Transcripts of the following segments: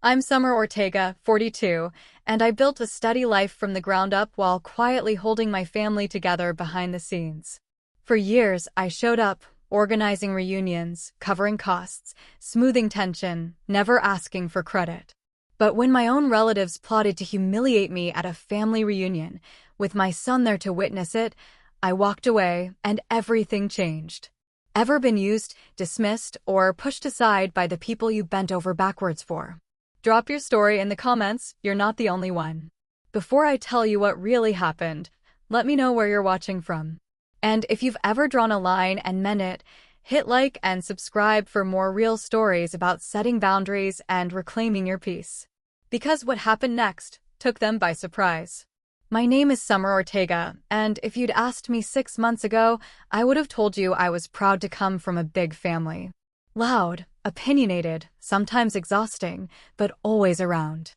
I'm Summer Ortega, 42, and I built a steady life from the ground up while quietly holding my family together behind the scenes. For years, I showed up, organizing reunions, covering costs, smoothing tension, never asking for credit. But when my own relatives plotted to humiliate me at a family reunion, with my son there to witness it, I walked away and everything changed. Ever been used, dismissed, or pushed aside by the people you bent over backwards for? Drop your story in the comments, you're not the only one. Before I tell you what really happened, let me know where you're watching from. And if you've ever drawn a line and meant it, hit like and subscribe for more real stories about setting boundaries and reclaiming your peace. Because what happened next took them by surprise. My name is Summer Ortega, and if you'd asked me 6 months ago, I would have told you I was proud to come from a big family. Loud, opinionated, sometimes exhausting, but always around.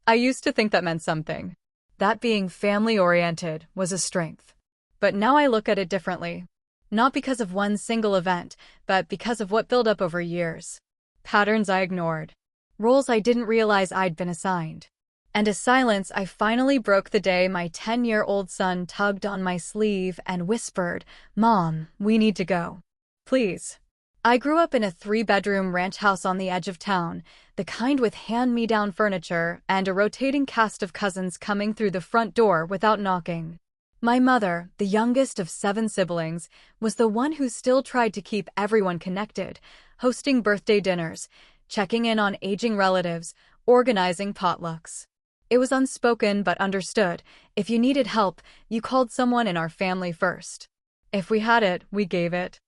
I used to think that meant something. That being family-oriented was a strength. But now I look at it differently. Not because of one single event, but because of what built up over years. Patterns I ignored. Roles I didn't realize I'd been assigned. And a silence I finally broke the day my 10-year-old son tugged on my sleeve and whispered, "Mom, we need to go. Please." I grew up in a 3-bedroom ranch house on the edge of town, the kind with hand-me-down furniture and a rotating cast of cousins coming through the front door without knocking. My mother, the youngest of 7 siblings, was the one who still tried to keep everyone connected, hosting birthday dinners, checking in on aging relatives, organizing potlucks. It was unspoken but understood. If you needed help, you called someone in our family first. If we had it, we gave it.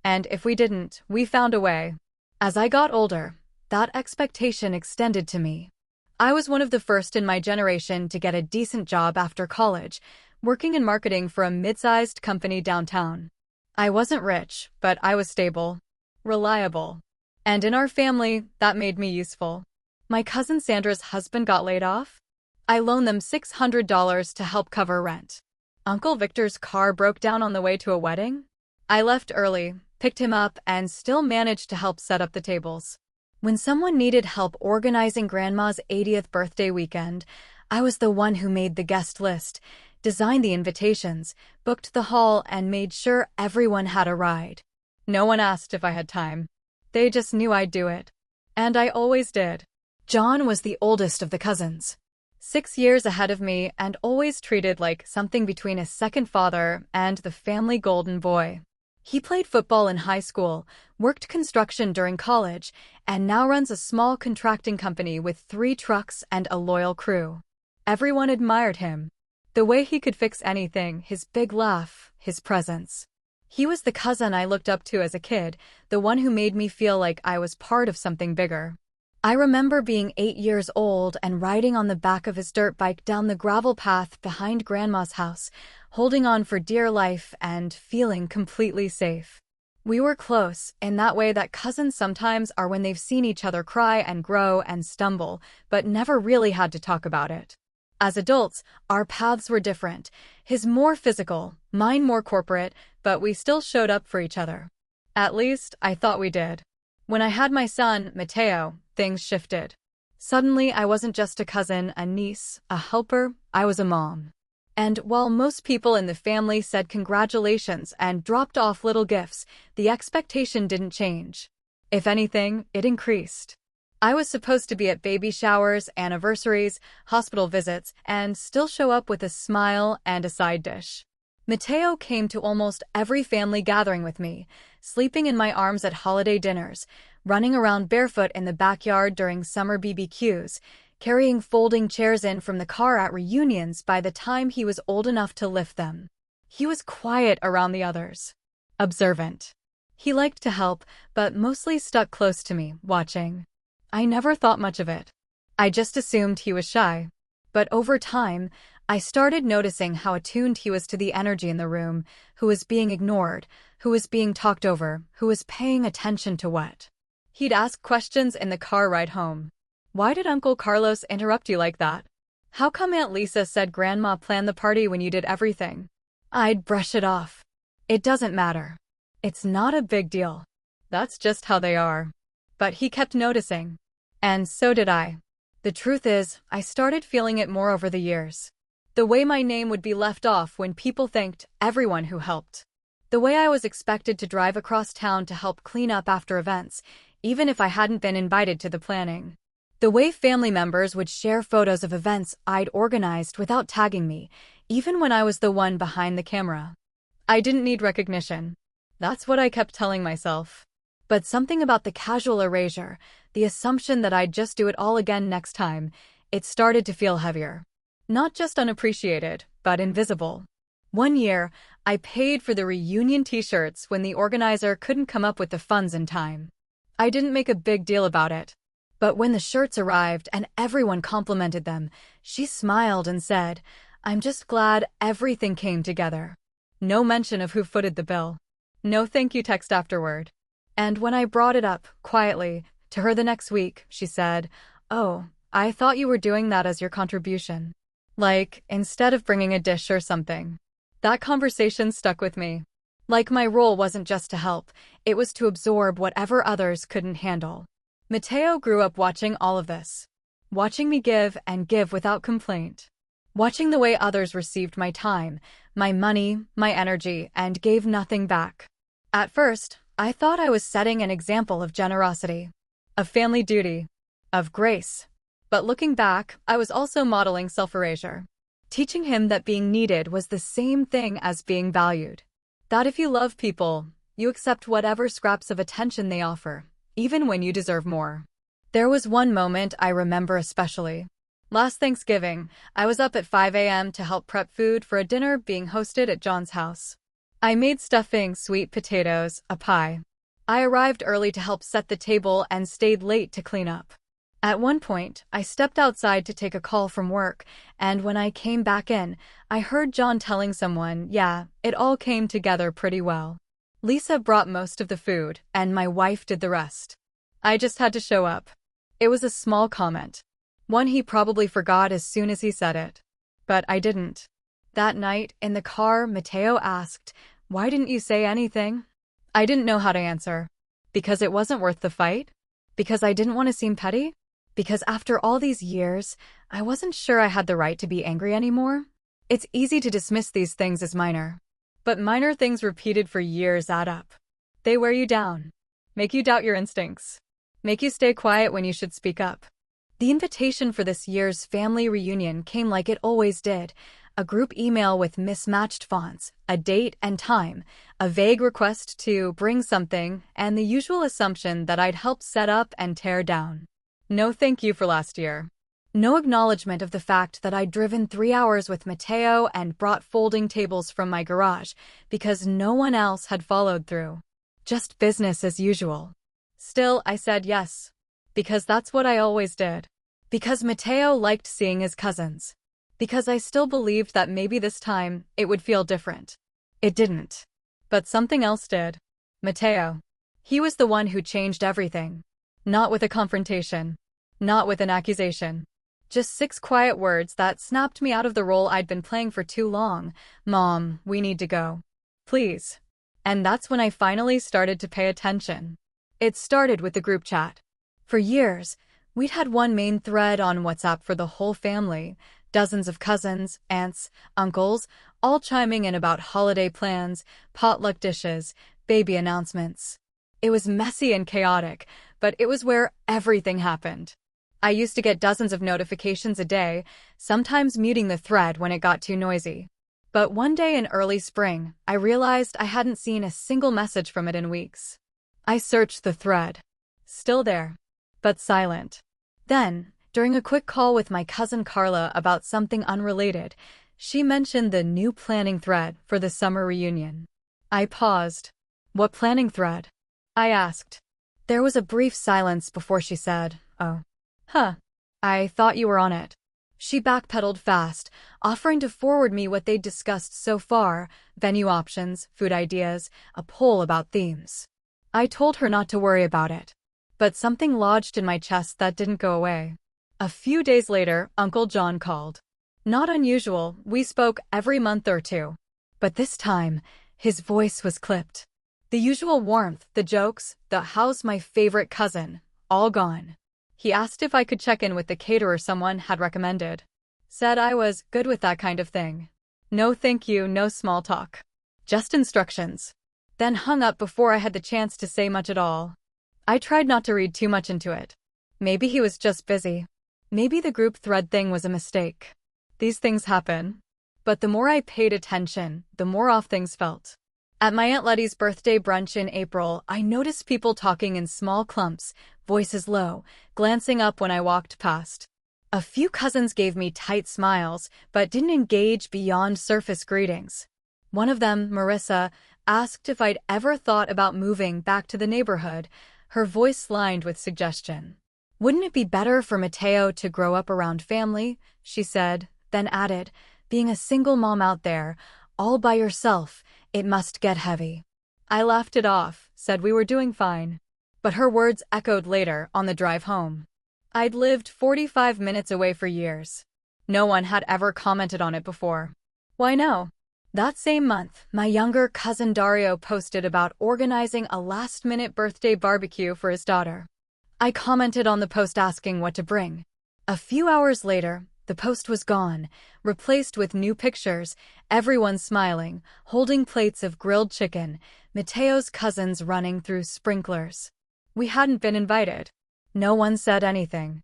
And if we didn't, we found a way. As I got older, that expectation extended to me. I was one of the first in my generation to get a decent job after college, working in marketing for a mid-sized company downtown. I wasn't rich, but I was stable, reliable. And in our family, that made me useful. My cousin Sandra's husband got laid off. I loaned them $600 to help cover rent. Uncle Victor's car broke down on the way to a wedding. I left early, picked him up, and still managed to help set up the tables. When someone needed help organizing Grandma's 80th birthday weekend, I was the one who made the guest list, designed the invitations, booked the hall, and made sure everyone had a ride. No one asked if I had time. They just knew I'd do it. And I always did. John was the oldest of the cousins. 6 years ahead of me and always treated like something between a second father and the family golden boy. He played football in high school, worked construction during college, and now runs a small contracting company with 3 trucks and a loyal crew. Everyone admired him. The way he could fix anything, his big laugh, his presence. He was the cousin I looked up to as a kid, the one who made me feel like I was part of something bigger. I remember being 8 years old and riding on the back of his dirt bike down the gravel path behind Grandma's house, holding on for dear life and feeling completely safe. We were close, in that way that cousins sometimes are when they've seen each other cry and grow and stumble, but never really had to talk about it. As adults, our paths were different. His more physical, mine more corporate, but we still showed up for each other. At least, I thought we did. When I had my son, Mateo, things shifted. Suddenly, I wasn't just a cousin, a niece, a helper, I was a mom. And while most people in the family said congratulations and dropped off little gifts, the expectation didn't change. If anything, it increased. I was supposed to be at baby showers, anniversaries, hospital visits, and still show up with a smile and a side dish. Mateo came to almost every family gathering with me, sleeping in my arms at holiday dinners, running around barefoot in the backyard during summer BBQs, carrying folding chairs in from the car at reunions by the time he was old enough to lift them. He was quiet around the others. Observant. He liked to help, but mostly stuck close to me, watching. I never thought much of it. I just assumed he was shy. But over time, I started noticing how attuned he was to the energy in the room, who was being ignored, who was being talked over, who was paying attention to what. He'd ask questions in the car ride home. Why did Uncle Carlos interrupt you like that? How come Aunt Lisa said Grandma planned the party when you did everything? I'd brush it off. It doesn't matter. It's not a big deal. That's just how they are. But he kept noticing. And so did I. The truth is, I started feeling it more over the years. The way my name would be left off when people thanked everyone who helped. The way I was expected to drive across town to help clean up after events, even if I hadn't been invited to the planning. The way family members would share photos of events I'd organized without tagging me, even when I was the one behind the camera. I didn't need recognition. That's what I kept telling myself. But something about the casual erasure, the assumption that I'd just do it all again next time, it started to feel heavier. Not just unappreciated, but invisible. One year, I paid for the reunion t-shirts when the organizer couldn't come up with the funds in time. I didn't make a big deal about it. But when the shirts arrived and everyone complimented them, she smiled and said, "I'm just glad everything came together." No mention of who footed the bill. No thank you text afterward. And when I brought it up, quietly, to her the next week, she said, "Oh, I thought you were doing that as your contribution. Like, instead of bringing a dish or something." That conversation stuck with me. Like my role wasn't just to help, it was to absorb whatever others couldn't handle. Mateo grew up watching all of this. Watching me give and give without complaint. Watching the way others received my time, my money, my energy, and gave nothing back. At first, I thought I was setting an example of generosity, of family duty, of grace. But looking back, I was also modeling self-erasure. Teaching him that being needed was the same thing as being valued. That if you love people, you accept whatever scraps of attention they offer, even when you deserve more. There was one moment I remember especially. Last Thanksgiving, I was up at 5 a.m. to help prep food for a dinner being hosted at John's house. I made stuffing, sweet potatoes, a pie. I arrived early to help set the table and stayed late to clean up. At one point, I stepped outside to take a call from work, and when I came back in, I heard John telling someone, "Yeah, it all came together pretty well. Lisa brought most of the food, and my wife did the rest." I just had to show up. It was a small comment. One he probably forgot as soon as he said it. But I didn't. That night, in the car, Mateo asked, "Why didn't you say anything?" I didn't know how to answer. Because it wasn't worth the fight? Because I didn't want to seem petty? Because after all these years, I wasn't sure I had the right to be angry anymore? It's easy to dismiss these things as minor. But minor things repeated for years add up. They wear you down. Make you doubt your instincts. Make you stay quiet when you should speak up. The invitation for this year's family reunion came like it always did. A group email with mismatched fonts, a date and time, a vague request to bring something, and the usual assumption that I'd helped set up and tear down. No thank you for last year. No acknowledgement of the fact that I'd driven 3 hours with Mateo and brought folding tables from my garage because no one else had followed through. Just business as usual. Still, I said yes. Because that's what I always did. Because Mateo liked seeing his cousins. Because I still believed that maybe this time it would feel different. It didn't. But something else did. Mateo. He was the one who changed everything. Not with a confrontation. Not with an accusation. Just 6 quiet words that snapped me out of the role I'd been playing for too long. "Mom, we need to go. Please." And that's when I finally started to pay attention. It started with the group chat. For years, we'd had one main thread on WhatsApp for the whole family. Dozens of cousins, aunts, uncles, all chiming in about holiday plans, potluck dishes, baby announcements. It was messy and chaotic, but it was where everything happened. I used to get dozens of notifications a day, sometimes muting the thread when it got too noisy. But one day in early spring, I realized I hadn't seen a single message from it in weeks. I searched the thread. Still there, but silent. Then, during a quick call with my cousin Carla about something unrelated, she mentioned the new planning thread for the summer reunion. I paused. "What planning thread?" I asked. There was a brief silence before she said, "Oh. Huh. I thought you were on it." She backpedaled fast, offering to forward me what they'd discussed so far, venue options, food ideas, a poll about themes. I told her not to worry about it. But something lodged in my chest that didn't go away. A few days later, Uncle John called. Not unusual, we spoke every month or two. But this time, his voice was clipped. The usual warmth, the jokes, the "how's my favorite cousin," all gone. He asked if I could check in with the caterer someone had recommended. Said I was good with that kind of thing. No thank you, no small talk. Just instructions. Then hung up before I had the chance to say much at all. I tried not to read too much into it. Maybe he was just busy. Maybe the group thread thing was a mistake. These things happen. But the more I paid attention, the more off things felt. At my Aunt Letty's birthday brunch in April, I noticed people talking in small clumps, voices low, glancing up when I walked past. A few cousins gave me tight smiles, but didn't engage beyond surface greetings. One of them, Marissa, asked if I'd ever thought about moving back to the neighborhood, her voice lined with suggestion. Wouldn't it be better for Mateo to grow up around family? She said, then added, being a single mom out there, all by yourself, it must get heavy. I laughed it off, said we were doing fine. But her words echoed later on the drive home. I'd lived 45 minutes away for years. No one had ever commented on it before. Why no? That same month, my younger cousin Dario posted about organizing a last-minute birthday barbecue for his daughter. I commented on the post asking what to bring. A few hours later, the post was gone, replaced with new pictures, everyone smiling, holding plates of grilled chicken, Mateo's cousins running through sprinklers. We hadn't been invited. No one said anything.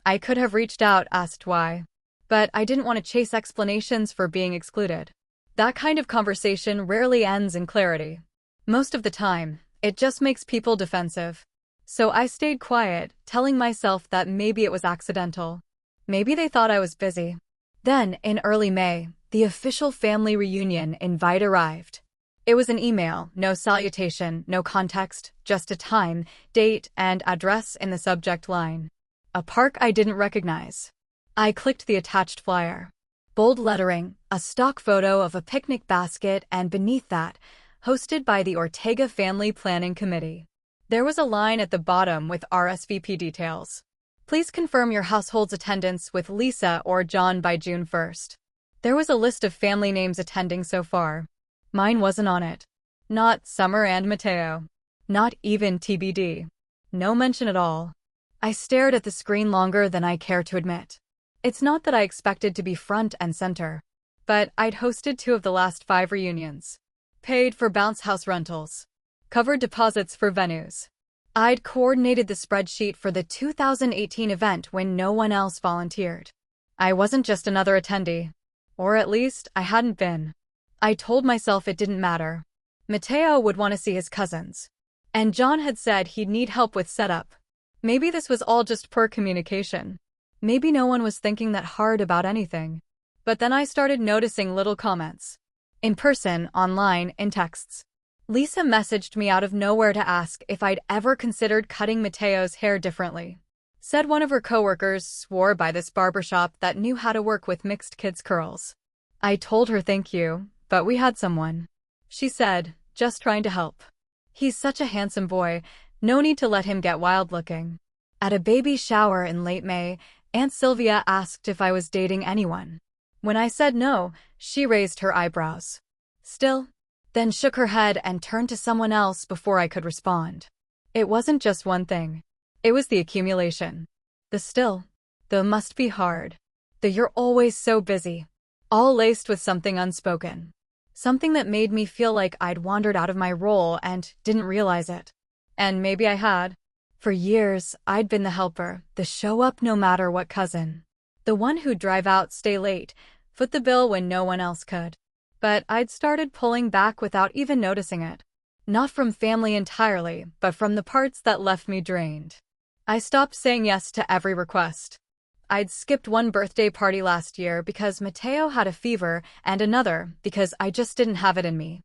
I could have reached out, asked why. But I didn't want to chase explanations for being excluded. That kind of conversation rarely ends in clarity. Most of the time, it just makes people defensive. So I stayed quiet, telling myself that maybe it was accidental. Maybe they thought I was busy. Then, in early May, the official family reunion invite arrived. It was an email, no salutation, no context, just a time, date, and address in the subject line. A park I didn't recognize. I clicked the attached flyer. Bold lettering, a stock photo of a picnic basket, and beneath that, hosted by the Ortega Family Planning Committee. There was a line at the bottom with RSVP details. Please confirm your household's attendance with Lisa or John by June 1st. There was a list of family names attending so far. Mine wasn't on it. Not Summer and Mateo. Not even TBD. No mention at all. I stared at the screen longer than I care to admit. It's not that I expected to be front and center, but I'd hosted 2 of the last 5 reunions. Paid for bounce house rentals. Covered deposits for venues. I'd coordinated the spreadsheet for the 2018 event when no one else volunteered. I wasn't just another attendee. Or at least, I hadn't been. I told myself it didn't matter. Mateo would want to see his cousins. And John had said he'd need help with setup. Maybe this was all just poor communication. Maybe no one was thinking that hard about anything. But then I started noticing little comments. In person, online, in texts. Lisa messaged me out of nowhere to ask if I'd ever considered cutting Mateo's hair differently. Said one of her coworkers swore by this barbershop that knew how to work with mixed kids' curls. I told her thank you, but we had someone. She said, just trying to help. He's such a handsome boy, no need to let him get wild looking. At a baby shower in late May, Aunt Sylvia asked if I was dating anyone. When I said no, she raised her eyebrows. Still? Then shook her head and turned to someone else before I could respond. It wasn't just one thing. It was the accumulation. The still. The must be hard. The you're always so busy. All laced with something unspoken. Something that made me feel like I'd wandered out of my role and didn't realize it. And maybe I had. For years, I'd been the helper, the show up no matter what cousin. The one who'd drive out, stay late, foot the bill when no one else could. But I'd started pulling back without even noticing it. Not from family entirely, but from the parts that left me drained. I stopped saying yes to every request. I'd skipped one birthday party last year because Mateo had a fever and another because I just didn't have it in me.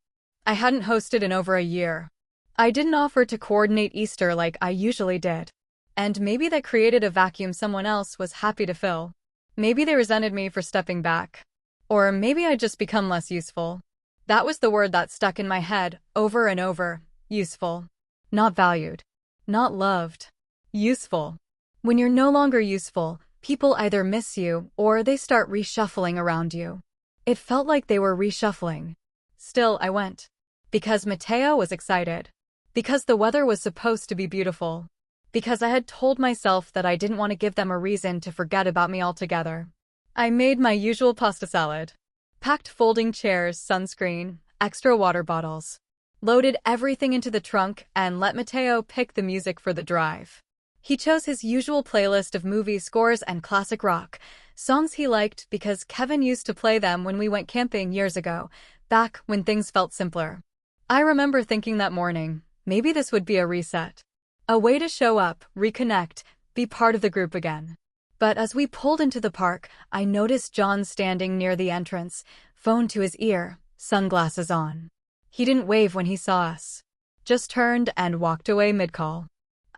I hadn't hosted in over a year. I didn't offer to coordinate Easter like I usually did. And maybe that created a vacuum someone else was happy to fill. Maybe they resented me for stepping back. Or maybe I'd just become less useful. That was the word that stuck in my head over and over. Useful. Not valued. Not loved. Useful. When you're no longer useful, people either miss you or they start reshuffling around you. It felt like they were reshuffling. Still, I went. Because Mateo was excited. Because the weather was supposed to be beautiful. because I had told myself that I didn't want to give them a reason to forget about me altogether. I made my usual pasta salad. Packed folding chairs, sunscreen, extra water bottles. Loaded everything into the trunk and let Matteo pick the music for the drive. He chose his usual playlist of movie scores and classic rock, songs he liked because Kevin used to play them when we went camping years ago, back when things felt simpler. I remember thinking that morning, maybe this would be a reset. A way to show up, reconnect, be part of the group again. But as we pulled into the park, I noticed John standing near the entrance, phone to his ear, sunglasses on. He didn't wave when he saw us. Just turned and walked away mid-call.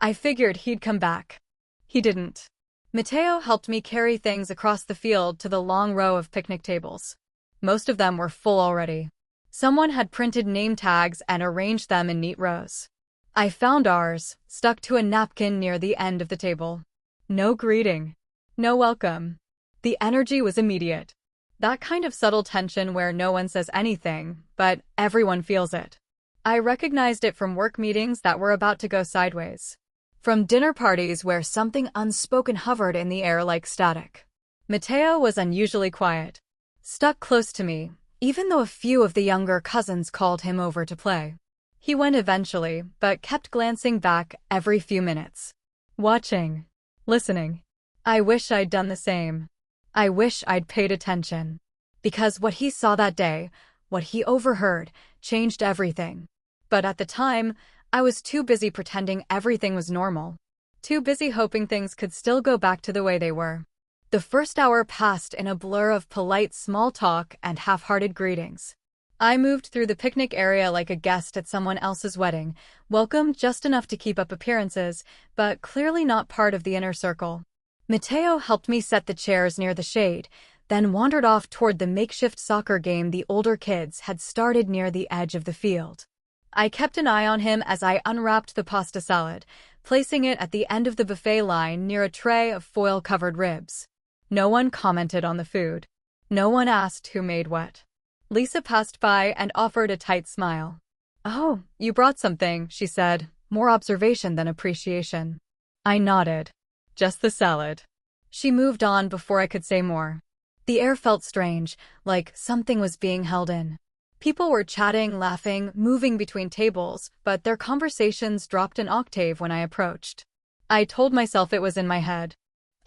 I figured he'd come back. He didn't. Matteo helped me carry things across the field to the long row of picnic tables. Most of them were full already. Someone had printed name tags and arranged them in neat rows. I found ours, stuck to a napkin near the end of the table. No greeting. No welcome. The energy was immediate. That kind of subtle tension where no one says anything, but everyone feels it. I recognized it from work meetings that were about to go sideways. From dinner parties where something unspoken hovered in the air like static. Matteo was unusually quiet. Stuck close to me, even though a few of the younger cousins called him over to play. He went eventually, but kept glancing back every few minutes. Watching. Listening. I wish I'd done the same. I wish I'd paid attention. Because what he saw that day, what he overheard, changed everything. But at the time, I was too busy pretending everything was normal. Too busy hoping things could still go back to the way they were. The first hour passed in a blur of polite small talk and half-hearted greetings. I moved through the picnic area like a guest at someone else's wedding, welcomed just enough to keep up appearances, but clearly not part of the inner circle. Matteo helped me set the chairs near the shade, then wandered off toward the makeshift soccer game the older kids had started near the edge of the field. I kept an eye on him as I unwrapped the pasta salad, placing it at the end of the buffet line near a tray of foil-covered ribs. No one commented on the food. No one asked who made what. Lisa passed by and offered a tight smile. "Oh, you brought something," she said, more observation than appreciation. I nodded. "Just the salad." She moved on before I could say more. The air felt strange, like something was being held in. People were chatting, laughing, moving between tables, but their conversations dropped an octave when I approached. I told myself it was in my head.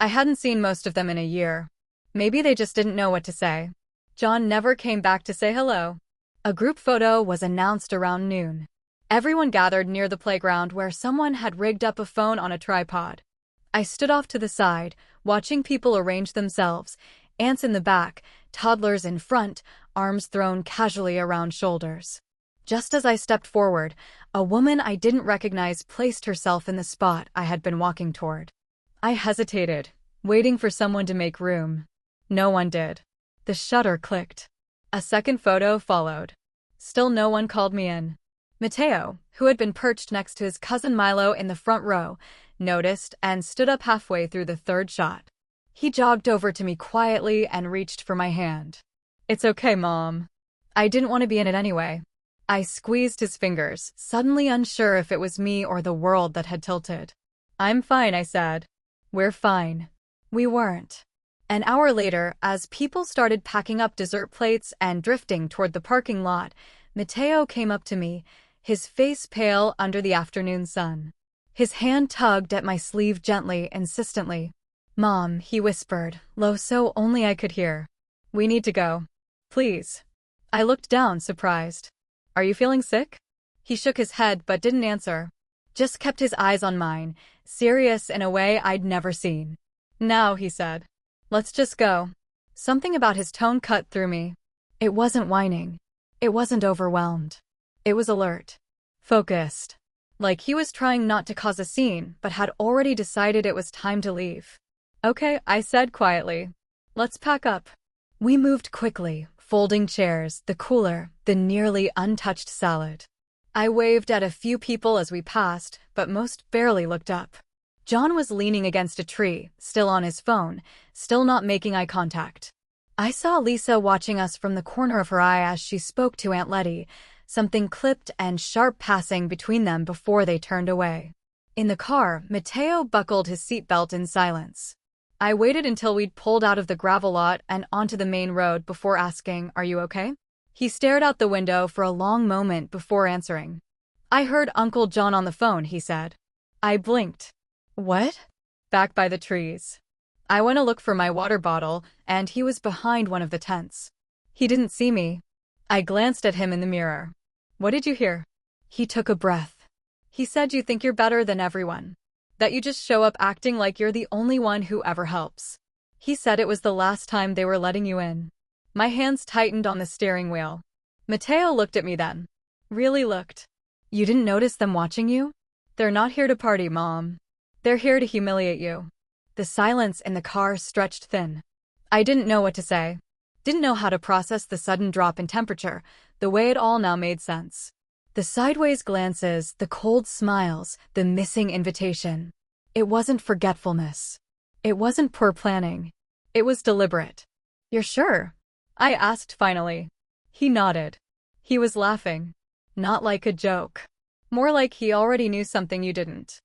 I hadn't seen most of them in a year. Maybe they just didn't know what to say. John never came back to say hello. A group photo was announced around noon. Everyone gathered near the playground where someone had rigged up a phone on a tripod. I stood off to the side, watching people arrange themselves, ants in the back, toddlers in front, arms thrown casually around shoulders. Just as I stepped forward, a woman I didn't recognize placed herself in the spot I had been walking toward. I hesitated, waiting for someone to make room. No one did. The shutter clicked. A second photo followed. Still no one called me in. Matteo, who had been perched next to his cousin Milo in the front row, noticed and stood up halfway through the third shot. He jogged over to me quietly and reached for my hand. "It's okay, Mom. I didn't want to be in it anyway." I squeezed his fingers, suddenly unsure if it was me or the world that had tilted. "I'm fine," I said. "We're fine." We weren't. An hour later, as people started packing up dessert plates and drifting toward the parking lot, Matteo came up to me, his face pale under the afternoon sun. His hand tugged at my sleeve gently, insistently. "Mom," he whispered, low so only I could hear. "We need to go. Please." I looked down, surprised. "Are you feeling sick?" He shook his head but didn't answer. Just kept his eyes on mine, serious in a way I'd never seen. "Now," he said. "Let's just go." Something about his tone cut through me. It wasn't whining. It wasn't overwhelmed. It was alert. Focused. Like he was trying not to cause a scene, but had already decided it was time to leave. "Okay," I said quietly. "Let's pack up." We moved quickly, folding chairs, the cooler, the nearly untouched salad. I waved at a few people as we passed, but most barely looked up. John was leaning against a tree, still on his phone, still not making eye contact. I saw Lisa watching us from the corner of her eye as she spoke to Aunt Letty, something clipped and sharp passing between them before they turned away. In the car, Mateo buckled his seatbelt in silence. I waited until we'd pulled out of the gravel lot and onto the main road before asking, "Are you okay?" He stared out the window for a long moment before answering. "I heard Uncle John on the phone," he said. I blinked. "What?" "Back by the trees. I went to look for my water bottle, and he was behind one of the tents. He didn't see me." I glanced at him in the mirror. "What did you hear?" He took a breath. "He said you think you're better than everyone. That you just show up acting like you're the only one who ever helps. He said it was the last time they were letting you in." My hands tightened on the steering wheel. Mateo looked at me then. Really looked. "You didn't notice them watching you? They're not here to party, Mom. They're here to humiliate you." The silence in the car stretched thin. I didn't know what to say. Didn't know how to process the sudden drop in temperature, the way it all now made sense. The sideways glances, the cold smiles, the missing invitation. It wasn't forgetfulness. It wasn't poor planning. It was deliberate. "You're sure?" I asked finally. He nodded. He was laughing. Not like a joke. More like he already knew something you didn't.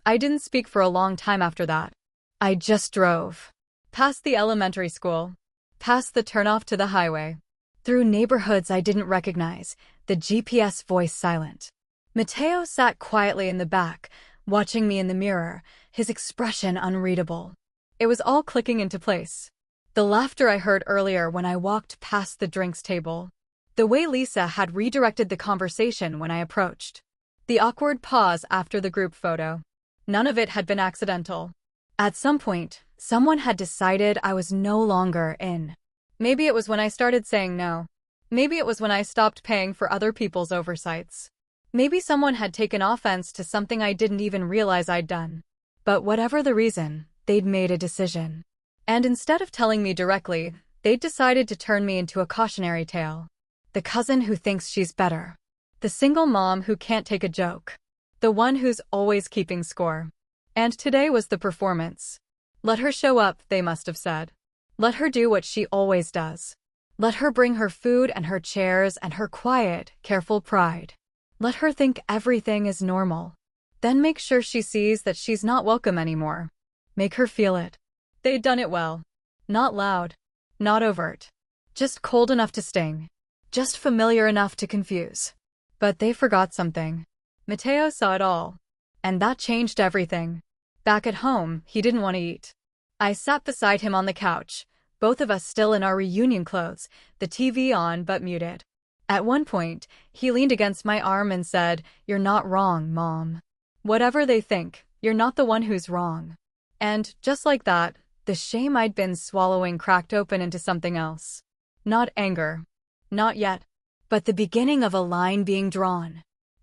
I didn't speak for a long time after that. I just drove. Past the elementary school. Past the turnoff to the highway. Through neighborhoods I didn't recognize, the GPS voice silent. Mateo sat quietly in the back, watching me in the mirror, his expression unreadable. It was all clicking into place. The laughter I heard earlier when I walked past the drinks table. The way Lisa had redirected the conversation when I approached. The awkward pause after the group photo. None of it had been accidental. At some point, someone had decided I was no longer in. Maybe it was when I started saying no. Maybe it was when I stopped paying for other people's oversights. Maybe someone had taken offense to something I didn't even realize I'd done. But whatever the reason, they'd made a decision. And instead of telling me directly, they'd decided to turn me into a cautionary tale. The cousin who thinks she's better. The single mom who can't take a joke. The one who's always keeping score. And today was the performance. Let her show up, they must have said. Let her do what she always does. Let her bring her food and her chairs and her quiet, careful pride. Let her think everything is normal. Then make sure she sees that she's not welcome anymore. Make her feel it. They'd done it well. Not loud. Not overt. Just cold enough to sting. Just familiar enough to confuse. But they forgot something. Mateo saw it all. And that changed everything. Back at home, he didn't want to eat. I sat beside him on the couch, both of us still in our reunion clothes, the TV on but muted. At one point, he leaned against my arm and said, "You're not wrong, Mom. Whatever they think, you're not the one who's wrong." And, just like that, the shame I'd been swallowing cracked open into something else. Not anger. Not yet. But the beginning of a line being drawn.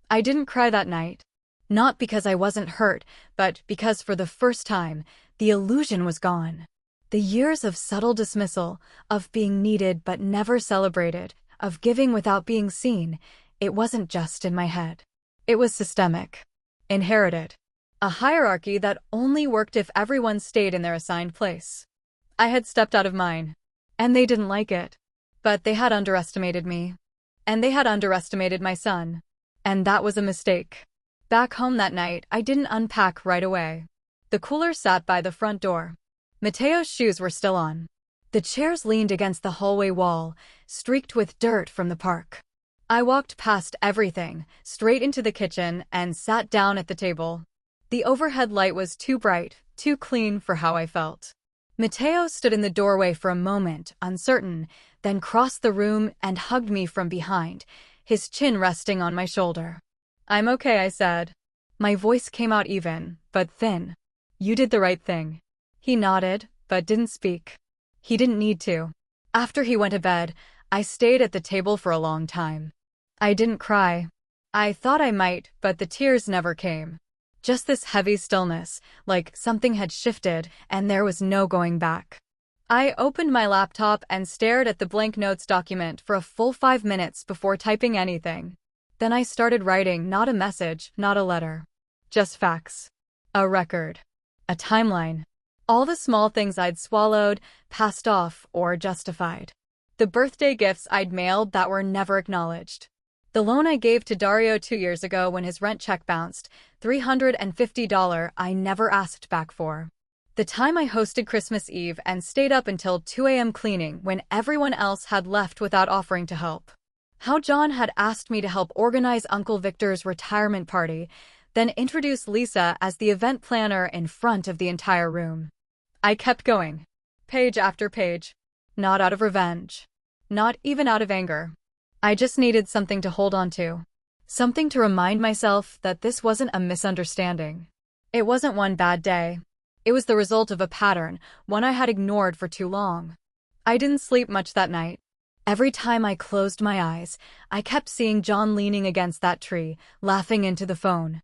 I didn't cry that night. Not because I wasn't hurt, but because for the first time, the illusion was gone. The years of subtle dismissal, of being needed but never celebrated, of giving without being seen, it wasn't just in my head. It was systemic. Inherited. A hierarchy that only worked if everyone stayed in their assigned place. I had stepped out of mine. And they didn't like it. But they had underestimated me. And they had underestimated my son. And that was a mistake. Back home that night, I didn't unpack right away. The cooler sat by the front door. Mateo's shoes were still on. The chairs leaned against the hallway wall, streaked with dirt from the park. I walked past everything, straight into the kitchen, and sat down at the table. The overhead light was too bright, too clean for how I felt. Mateo stood in the doorway for a moment, uncertain, then crossed the room and hugged me from behind, his chin resting on my shoulder. "I'm okay," I said. My voice came out even, but thin. "You did the right thing." He nodded, but didn't speak. He didn't need to. After he went to bed, I stayed at the table for a long time. I didn't cry. I thought I might, but the tears never came. Just this heavy stillness, like something had shifted and there was no going back. I opened my laptop and stared at the blank notes document for a full 5 minutes before typing anything. Then I started writing, not a message, not a letter. Just facts. A record. A timeline. All the small things I'd swallowed, passed off, or justified. The birthday gifts I'd mailed that were never acknowledged. The loan I gave to Dario 2 years ago when his rent check bounced, $350 I never asked back for. The time I hosted Christmas Eve and stayed up until 2 a.m. cleaning when everyone else had left without offering to help. How John had asked me to help organize Uncle Victor's retirement party, then introduce Lisa as the event planner in front of the entire room. I kept going. Page after page. Not out of revenge. Not even out of anger. I just needed something to hold on to. Something to remind myself that this wasn't a misunderstanding. It wasn't one bad day. It was the result of a pattern, one I had ignored for too long. I didn't sleep much that night. Every time I closed my eyes, I kept seeing John leaning against that tree, laughing into the phone.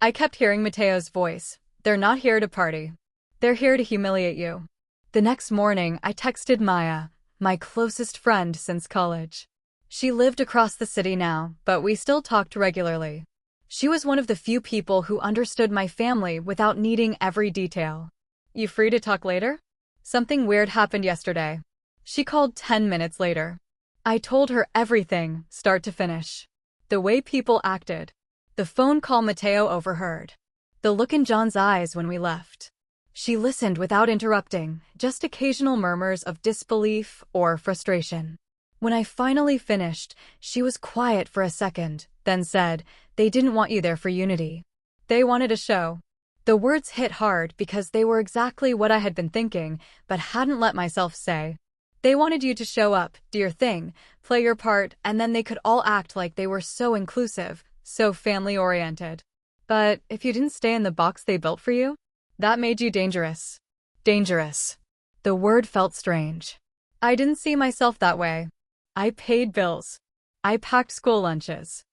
I kept hearing Mateo's voice. They're not here to party. They're here to humiliate you. The next morning, I texted Maya, my closest friend since college. She lived across the city now, but we still talked regularly. She was one of the few people who understood my family without needing every detail. You free to talk later? Something weird happened yesterday. She called 10 minutes later. I told her everything, start to finish. The way people acted. The phone call Mateo overheard. The look in John's eyes when we left. She listened without interrupting, just occasional murmurs of disbelief or frustration. When I finally finished, she was quiet for a second, then said, "They didn't want you there for unity. They wanted a show." The words hit hard because they were exactly what I had been thinking, but hadn't let myself say. They wanted you to show up, do your thing, play your part, and then they could all act like they were so inclusive, so family-oriented. But if you didn't stay in the box they built for you, that made you dangerous. Dangerous. The word felt strange. I didn't see myself that way. I paid bills. I packed school lunches.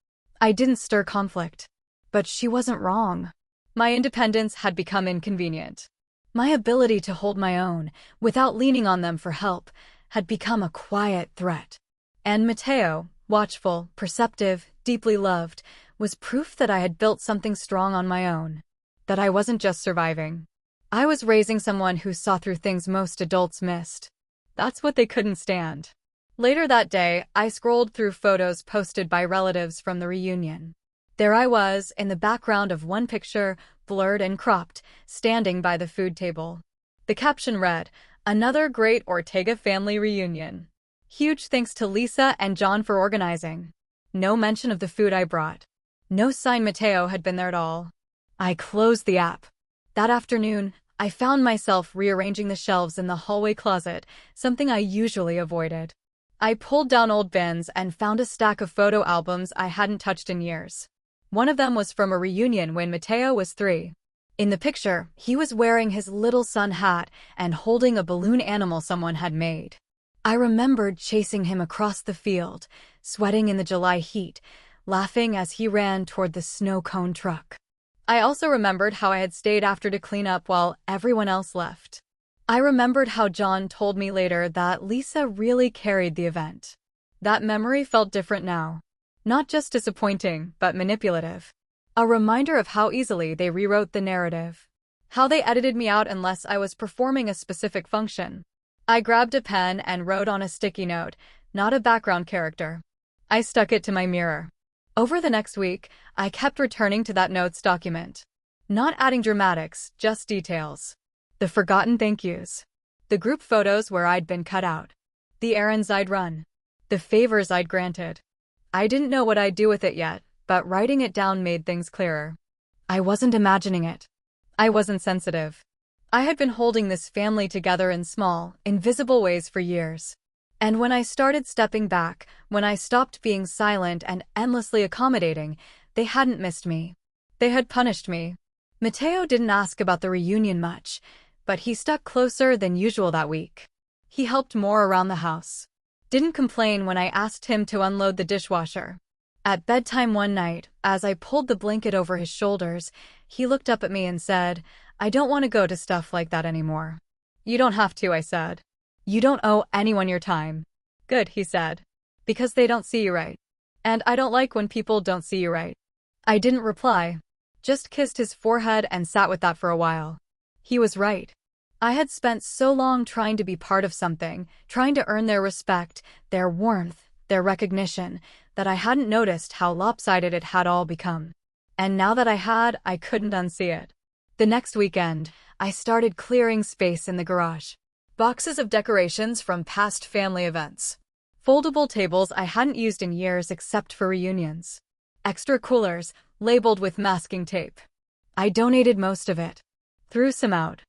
I didn't stir conflict. But she wasn't wrong. My independence had become inconvenient. My ability to hold my own, without leaning on them for help, had become a quiet threat. And Mateo, watchful, perceptive, deeply loved, was proof that I had built something strong on my own. That I wasn't just surviving. I was raising someone who saw through things most adults missed. That's what they couldn't stand. Later that day, I scrolled through photos posted by relatives from the reunion. There I was, in the background of one picture, blurred and cropped, standing by the food table. The caption read, "Another great Ortega family reunion. Huge thanks to Lisa and John for organizing." No mention of the food I brought. No sign Mateo had been there at all. I closed the app. That afternoon, I found myself rearranging the shelves in the hallway closet, something I usually avoided. I pulled down old bins and found a stack of photo albums I hadn't touched in years. One of them was from a reunion when Mateo was 3. In the picture, he was wearing his little sun hat and holding a balloon animal someone had made. I remembered chasing him across the field, sweating in the July heat, laughing as he ran toward the snow cone truck. I also remembered how I had stayed after to clean up while everyone else left. I remembered how John told me later that Lisa really carried the event. That memory felt different now. Not just disappointing, but manipulative. A reminder of how easily they rewrote the narrative. How they edited me out unless I was performing a specific function. I grabbed a pen and wrote on a sticky note, "Not a background character." I stuck it to my mirror. Over the next week, I kept returning to that notes document. Not adding dramatics, just details. The forgotten thank yous. The group photos where I'd been cut out. The errands I'd run. The favors I'd granted. I didn't know what I'd do with it yet, but writing it down made things clearer. I wasn't imagining it. I wasn't sensitive. I had been holding this family together in small, invisible ways for years. And when I started stepping back, when I stopped being silent and endlessly accommodating, they hadn't missed me. They had punished me. Mateo didn't ask about the reunion much, but he stuck closer than usual that week. He helped more around the house. Didn't complain when I asked him to unload the dishwasher. At bedtime one night, as I pulled the blanket over his shoulders, he looked up at me and said, "I don't want to go to stuff like that anymore." "You don't have to," I said. "You don't owe anyone your time." "Good," he said. "Because they don't see you right. And I don't like when people don't see you right." I didn't reply. Just kissed his forehead and sat with that for a while. He was right. I had spent so long trying to be part of something, trying to earn their respect, their warmth, their recognition, that I hadn't noticed how lopsided it had all become. And now that I had, I couldn't unsee it. The next weekend, I started clearing space in the garage. Boxes of decorations from past family events. Foldable tables I hadn't used in years except for reunions. Extra coolers, labeled with masking tape. I donated most of it. Threw some out.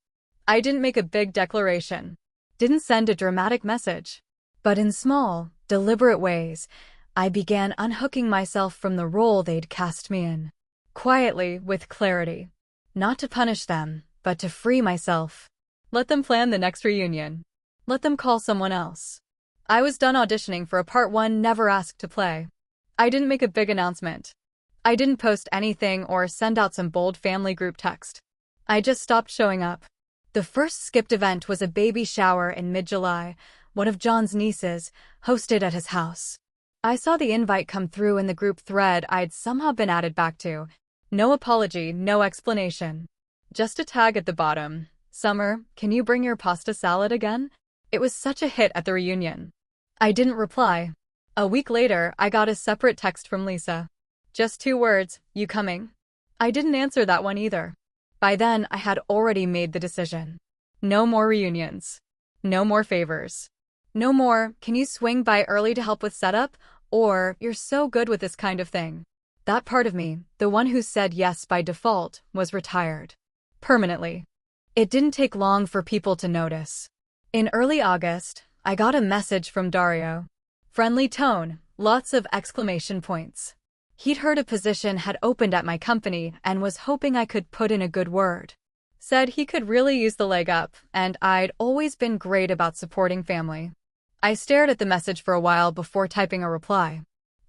I didn't make a big declaration. Didn't send a dramatic message. But in small, deliberate ways, I began unhooking myself from the role they'd cast me in. Quietly, with clarity. Not to punish them, but to free myself. Let them plan the next reunion. Let them call someone else. I was done auditioning for a part one never asked to play. I didn't make a big announcement. I didn't post anything or send out some bold family group text. I just stopped showing up. The first skipped event was a baby shower in mid-July, one of John's nieces, hosted at his house. I saw the invite come through in the group thread I'd somehow been added back to. No apology, no explanation. Just a tag at the bottom. Summer, can you bring your pasta salad again? It was such a hit at the reunion. I didn't reply. A week later, I got a separate text from Lisa. Just 2 words, you coming? I didn't answer that one either. By then, I had already made the decision. No more reunions. No more favors. No more, can you swing by early to help with setup? Or, you're so good with this kind of thing. That part of me, the one who said yes by default, was retired. Permanently. It didn't take long for people to notice. In early August, I got a message from Dario. Friendly tone, lots of exclamation points. He'd heard a position had opened at my company and was hoping I could put in a good word. Said he could really use the leg up, and I'd always been great about supporting family. I stared at the message for a while before typing a reply.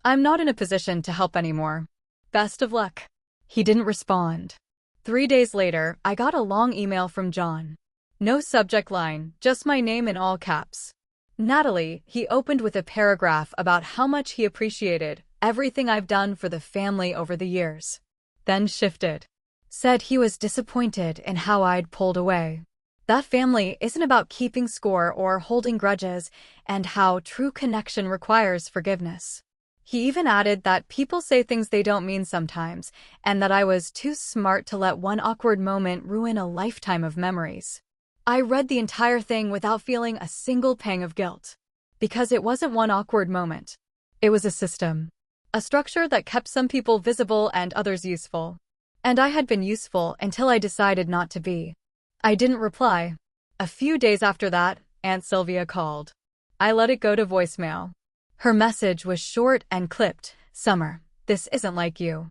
I'm not in a position to help anymore. Best of luck. He didn't respond. 3 days later, I got a long email from John. No subject line, just my name in all caps. Natalie, he opened with a paragraph about how much he appreciated everything I've done for the family over the years. Then shifted. Said he was disappointed in how I'd pulled away. That family isn't about keeping score or holding grudges, and how true connection requires forgiveness. He even added that people say things they don't mean sometimes, and that I was too smart to let one awkward moment ruin a lifetime of memories. I read the entire thing without feeling a single pang of guilt. Because it wasn't one awkward moment. It was a system. A structure that kept some people visible and others useful. And I had been useful until I decided not to be. I didn't reply. A few days after that, Aunt Sylvia called. I let it go to voicemail. Her message was short and clipped. Summer, this isn't like you.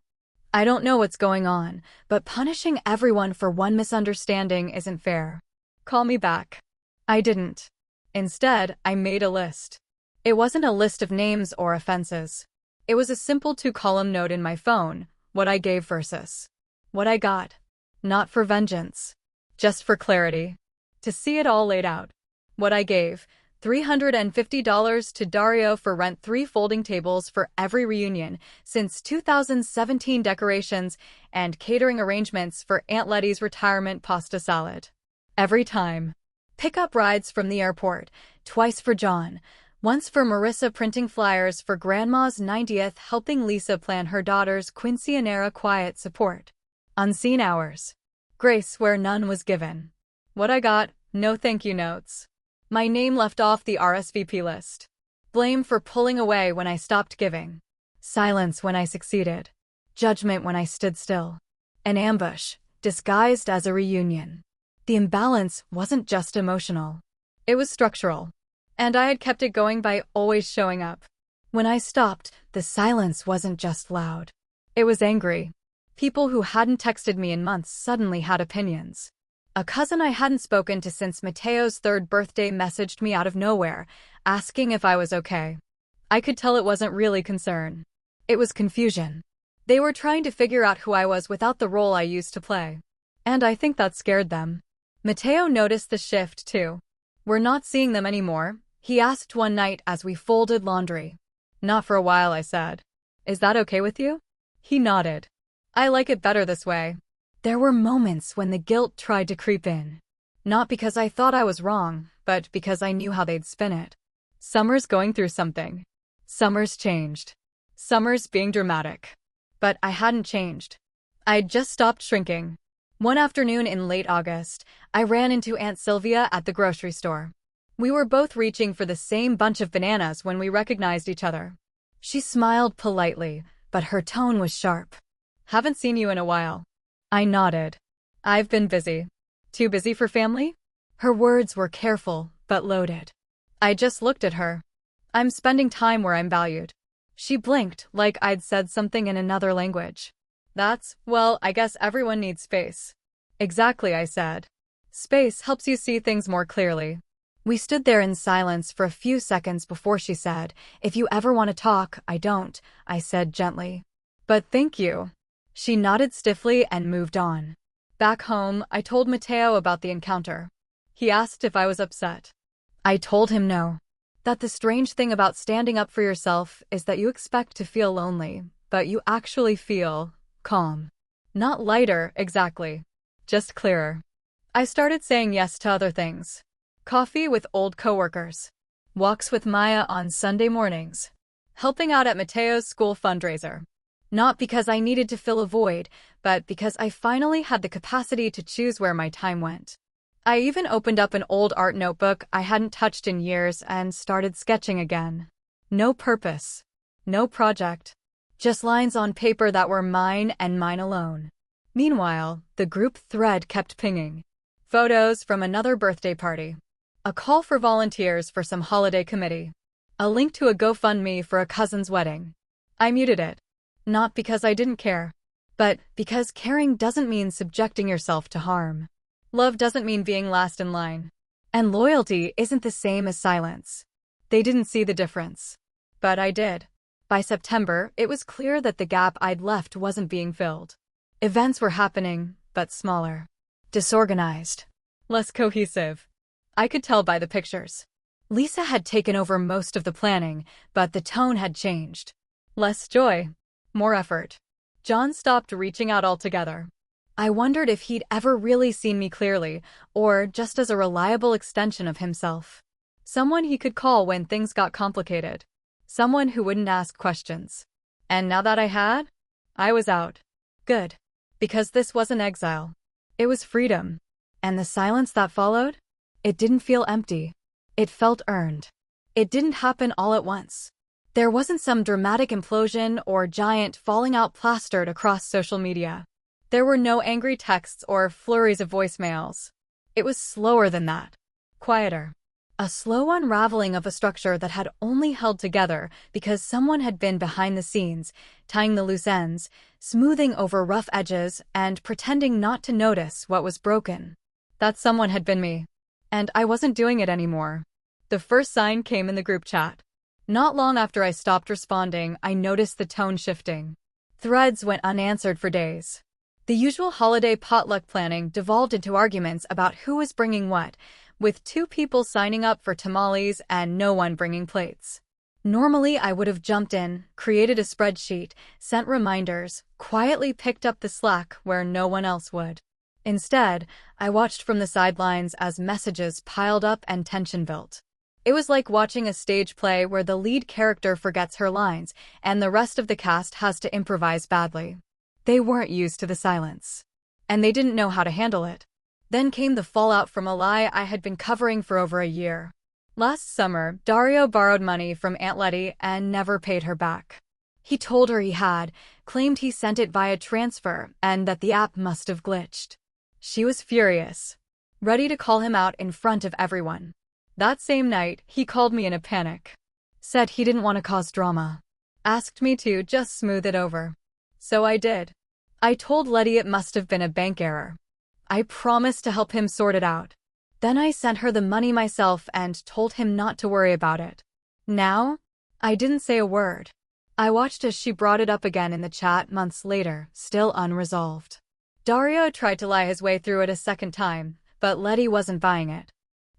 I don't know what's going on, but punishing everyone for one misunderstanding isn't fair. Call me back. I didn't. Instead, I made a list. It wasn't a list of names or offenses. It was a simple 2-column note in my phone, what I gave versus what I got. Not for vengeance. Just for clarity. To see it all laid out. What I gave. $350 to Dario for rent 3 folding tables for every reunion since 2017 decorations and catering arrangements for Aunt Letty's retirement pasta salad. Every time. Pickup rides from the airport, twice for John, once for Marissa printing flyers for Grandma's 90th, helping Lisa plan her daughter's quinceañera quiet support. Unseen hours. Grace where none was given. What I got, no thank you notes. My name left off the RSVP list. Blame for pulling away when I stopped giving. Silence when I succeeded. Judgment when I stood still. An ambush, disguised as a reunion. The imbalance wasn't just emotional. It was structural. And I had kept it going by always showing up. When I stopped, the silence wasn't just loud. It was angry. People who hadn't texted me in months suddenly had opinions. A cousin I hadn't spoken to since Mateo's 3rd birthday messaged me out of nowhere, asking if I was okay. I could tell it wasn't really concern. It was confusion. They were trying to figure out who I was without the role I used to play. And I think that scared them. Mateo noticed the shift too. We're not seeing them anymore, he asked one night as we folded laundry. Not for a while, I said. Is that okay with you? He nodded. I like it better this way. There were moments when the guilt tried to creep in. Not because I thought I was wrong, but because I knew how they'd spin it. Summer's going through something. Summer's changed. Summers being dramatic. But I hadn't changed. I'd just stopped shrinking. One afternoon in late August, I ran into Aunt Sylvia at the grocery store. We were both reaching for the same bunch of bananas when we recognized each other. She smiled politely, but her tone was sharp. "Haven't seen you in a while." I nodded. "I've been busy." "Too busy for family?" Her words were careful, but loaded. I just looked at her. "I'm spending time where I'm valued." She blinked, like I'd said something in another language. Well, I guess everyone needs space." "Exactly," I said. "Space helps you see things more clearly." We stood there in silence for a few seconds before she said, "If you ever want to talk, I don't," I said gently. "But thank you." She nodded stiffly and moved on. Back home, I told Matteo about the encounter. He asked if I was upset. I told him no. That the strange thing about standing up for yourself is that you expect to feel lonely, but you actually feel calm. Not lighter, exactly. Just clearer. I started saying yes to other things. Coffee with old coworkers. Walks with Maya on Sunday mornings. Helping out at Matteo's school fundraiser. Not because I needed to fill a void, but because I finally had the capacity to choose where my time went. I even opened up an old art notebook I hadn't touched in years and started sketching again. No purpose. No project. Just lines on paper that were mine and mine alone. Meanwhile, the group thread kept pinging. Photos from another birthday party. A call for volunteers for some holiday committee. A link to a GoFundMe for a cousin's wedding. I muted it. Not because I didn't care, but because caring doesn't mean subjecting yourself to harm. Love doesn't mean being last in line. And loyalty isn't the same as silence. They didn't see the difference. But I did. By September, it was clear that the gap I'd left wasn't being filled. Events were happening, but smaller. Disorganized. Less cohesive. I could tell by the pictures. Lisa had taken over most of the planning, but the tone had changed. Less joy. More effort. John stopped reaching out altogether. I wondered if he'd ever really seen me clearly, or just as a reliable extension of himself. Someone he could call when things got complicated. Someone who wouldn't ask questions. And now that I had, I was out. Good. Because this wasn't exile. It was freedom. And the silence that followed? It didn't feel empty. It felt earned. It didn't happen all at once. There wasn't some dramatic implosion or giant falling out plastered across social media. There were no angry texts or flurries of voicemails. It was slower than that. Quieter. A slow unraveling of a structure that had only held together because someone had been behind the scenes, tying the loose ends, smoothing over rough edges, and pretending not to notice what was broken. That someone had been me. And I wasn't doing it anymore. The first sign came in the group chat. Not long after I stopped responding, I noticed the tone shifting. Threads went unanswered for days. The usual holiday potluck planning devolved into arguments about who was bringing what, with 2 people signing up for tamales and no one bringing plates. Normally, I would have jumped in, created a spreadsheet, sent reminders, quietly picked up the slack where no one else would. Instead, I watched from the sidelines as messages piled up and tension built. It was like watching a stage play where the lead character forgets her lines and the rest of the cast has to improvise badly. They weren't used to the silence. And they didn't know how to handle it. Then came the fallout from a lie I had been covering for over a year. Last summer, Dario borrowed money from Aunt Letty and never paid her back. He told her he had, claimed he sent it via transfer, and that the app must have glitched. She was furious, ready to call him out in front of everyone. That same night, he called me in a panic. Said he didn't want to cause drama. Asked me to just smooth it over. So I did. I told Letty it must have been a bank error. I promised to help him sort it out. Then I sent her the money myself and told him not to worry about it. Now, I didn't say a word. I watched as she brought it up again in the chat months later, still unresolved. Dario tried to lie his way through it a second time, but Letty wasn't buying it.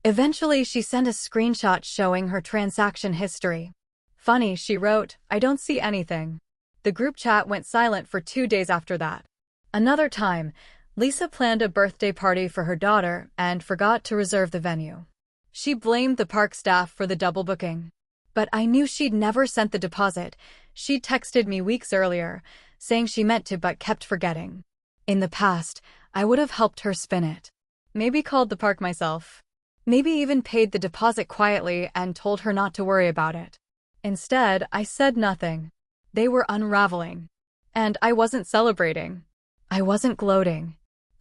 Eventually, she sent a screenshot showing her transaction history. Funny, she wrote, "I don't see anything." The group chat went silent for 2 days after that. Another time, Lisa planned a birthday party for her daughter and forgot to reserve the venue. She blamed the park staff for the double booking. But I knew she'd never sent the deposit. She'd texted me weeks earlier, saying she meant to but kept forgetting. In the past, I would have helped her spin it. Maybe called the park myself. Maybe even paid the deposit quietly and told her not to worry about it. Instead, I said nothing. They were unraveling. And I wasn't celebrating. I wasn't gloating.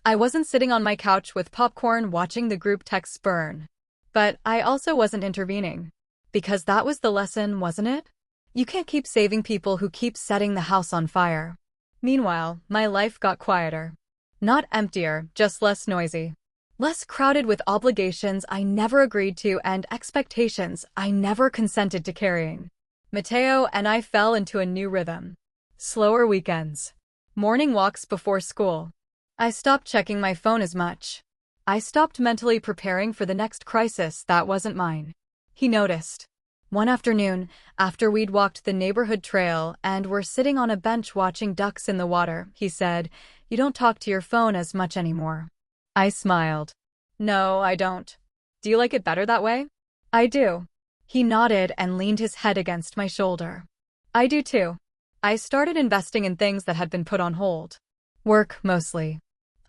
I wasn't sitting on my couch with popcorn watching the group texts burn. But I also wasn't intervening. Because that was the lesson, wasn't it? You can't keep saving people who keep setting the house on fire. Meanwhile, my life got quieter. Not emptier, just less noisy. Less crowded with obligations I never agreed to and expectations I never consented to carrying. Mateo and I fell into a new rhythm. Slower weekends. Morning walks before school. I stopped checking my phone as much. I stopped mentally preparing for the next crisis that wasn't mine. He noticed. One afternoon, after we'd walked the neighborhood trail and were sitting on a bench watching ducks in the water, he said, "You don't talk to your phone as much anymore." I smiled. "No, I don't. Do you like it better that way?" "I do." He nodded and leaned his head against my shoulder. "I do too." I started investing in things that had been put on hold. Work, mostly.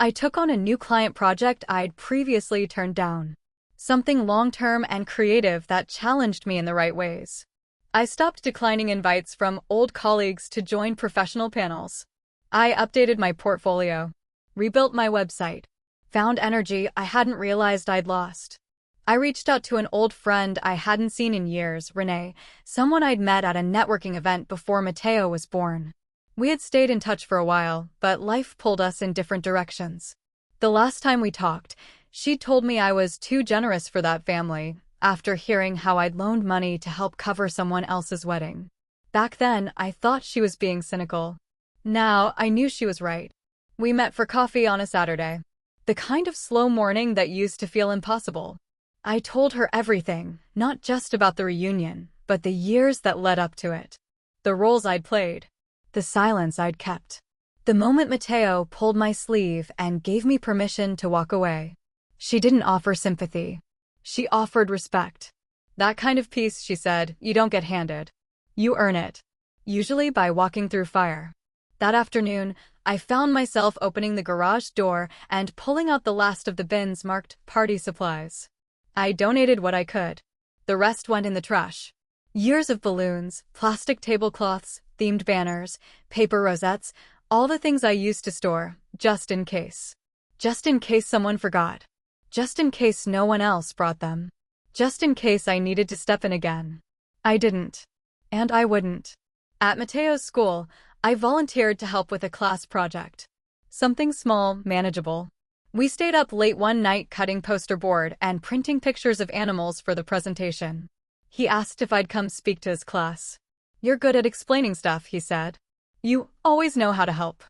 I took on a new client project I'd previously turned down. Something long-term and creative that challenged me in the right ways. I stopped declining invites from old colleagues to join professional panels. I updated my portfolio, rebuilt my website, found energy I hadn't realized I'd lost. I reached out to an old friend I hadn't seen in years, Renee, someone I'd met at a networking event before Mateo was born. We had stayed in touch for a while, but life pulled us in different directions. The last time we talked, she told me I was too generous for that family, after hearing how I'd loaned money to help cover someone else's wedding. Back then, I thought she was being cynical. Now, I knew she was right. We met for coffee on a Saturday. The kind of slow morning that used to feel impossible. I told her everything, not just about the reunion, but the years that led up to it. The roles I'd played. The silence I'd kept. The moment Mateo pulled my sleeve and gave me permission to walk away. She didn't offer sympathy. She offered respect. "That kind of peace," she said, "you don't get handed. You earn it. Usually by walking through fire." That afternoon, I found myself opening the garage door and pulling out the last of the bins marked party supplies. I donated what I could. The rest went in the trash. Years of balloons, plastic tablecloths, themed banners, paper rosettes, all the things I used to store, just in case. Just in case someone forgot. Just in case no one else brought them. Just in case I needed to step in again. I didn't. And I wouldn't. At Mateo's school, I volunteered to help with a class project. Something small, manageable. We stayed up late one night cutting poster board and printing pictures of animals for the presentation. He asked if I'd come speak to his class. "You're good at explaining stuff," he said. "You always know how to help."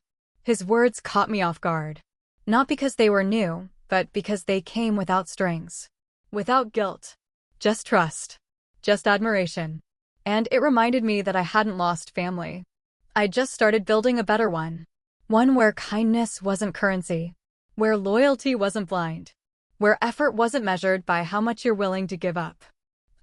His words caught me off guard. Not because they were new, but because they came without strings. Without guilt. Just trust. Just admiration. And it reminded me that I hadn't lost family. I just started building a better one. One where kindness wasn't currency. Where loyalty wasn't blind. Where effort wasn't measured by how much you're willing to give up.